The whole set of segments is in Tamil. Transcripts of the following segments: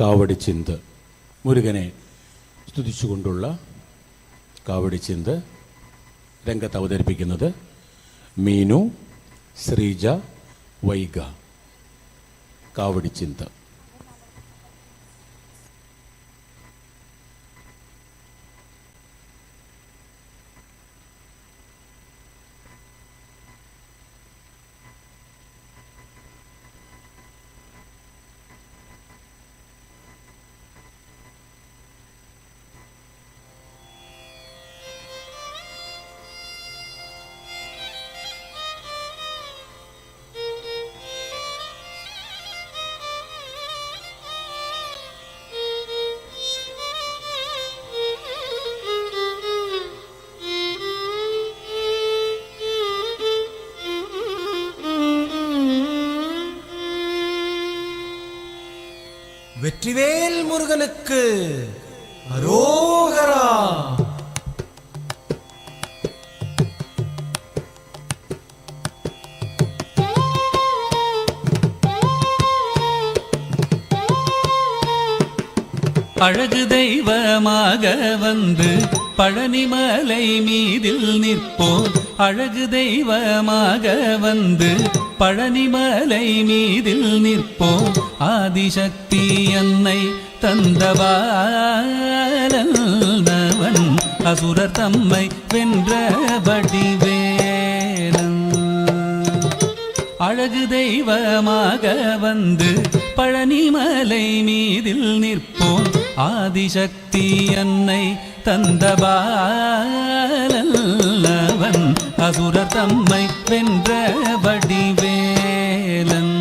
കാവടിച്ചിന്ത് മുരുകനെ സ്തുതിച്ചുകൊണ്ടുള്ള കാവടിച്ചിന്ത് രംഗത്ത് അവതരിപ്പിക്കുന്നത് മീനു, ശ്രീജ, വൈഗ. കാവടിച്ചിന്ത്. வெற்றிவேல் முருகனுக்கு அரோகரா. அழகு தெய்வமாக வந்து பழனிமலை மீதில் நிற்போம். அழகு தெய்வமாக வந்து பழனிமலை மீதில் நிற்போம். ஆதிசக்தி அன்னை தந்தவாளவன் அசுரர் தம்மை வென்ற வடிவேலன். அழகு தெய்வமாக வந்து பழனிமலை மீதில் நிற்போம். ஆதிசக்தி அன்னை தந்தபாலவன் அசுரர் தம்மை வென்ற வடிவேலன்.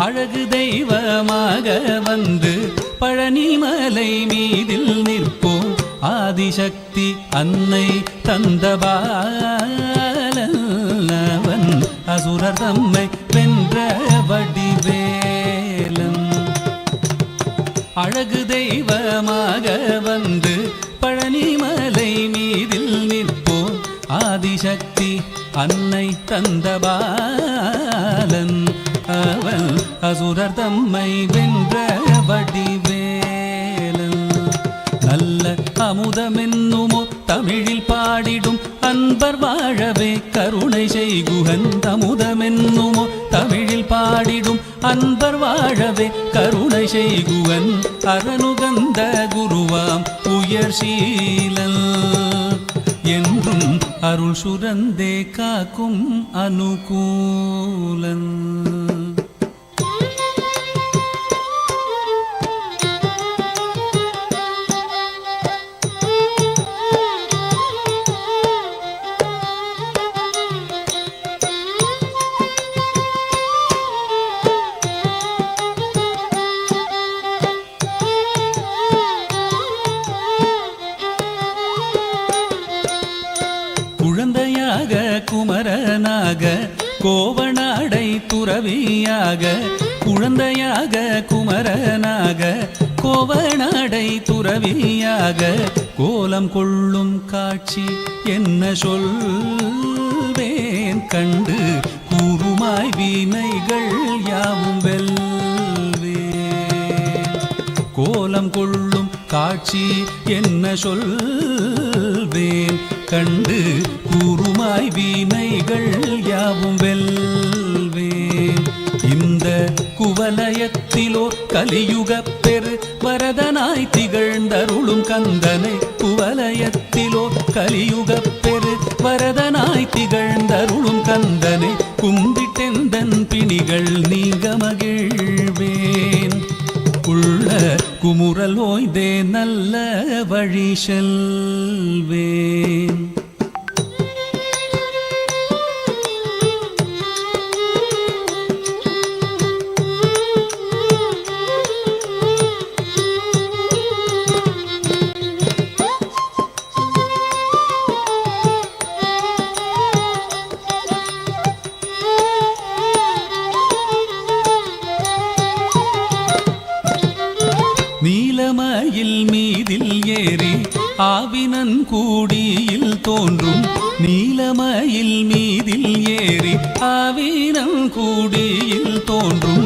அழகு தெய்வமாக வந்து பழனிமலை மீதில் நிற்போம். ஆதிசக்தி அன்னை தந்தபாலவன் அசுரர் தம்மை வென்ற வடிவேலன். அழகு தெய்வமாக வந்து பழனிமலை மீதில் நிற்போம். ஆதிசக்தி அன்னை தந்தபாலன் அவன் அசுரர் தம்மை வென்ற வடிவேலன். நல்ல அமுதமென்னுமோ தமிழில் பாடிடும் அன்பர் வாழவே கருணை செய்குகன். அமுதமென்னுமோ தமிழில் பாடிடும் அன்பர் வாழவே கருணை செய்குவன். அரணுகந்த குருவாம் உயர் சீலன் என்றும் அருள் சுரந்தே காக்கும் அனுகூலன். குழந்தையாக குமரனாக கோவனாடை துறவியாக. குழந்தையாக குமரனாக கோவனாடை துறவியாக கோலம் கொள்ளும் காட்சி என்ன சொல்வேன். கண்டு கூறுமாய் வினைகள் யாவும் வெல்வேன். கோலம் கொள்ளும் காட்சி என்ன சொல்வேன். கண்டு கூறுமாய் வினைகள் யாவும் வெல்வேன். இந்த குவலயத்திலோ கலியுக பெரு வரதனாய் திகழ்ந்தருளும் கந்தனை. குவலயத்திலோ கலியுக பெரு வரதனாய் திகழ்ந்தருளும் கந்தனை. கும்பிட்டெந்தன் பிணிகள் நீங்க மகிழ்வேன். உள்ள குமுறல் ஓய்தே நல்ல வழி செல்வேன். நீலமயில் மீதில் ஏறி ஆவினன் கூடியில் தோன்றும். நீலமயில் மீதில் ஏறி ஆவினன் கூடியில் தோன்றும்.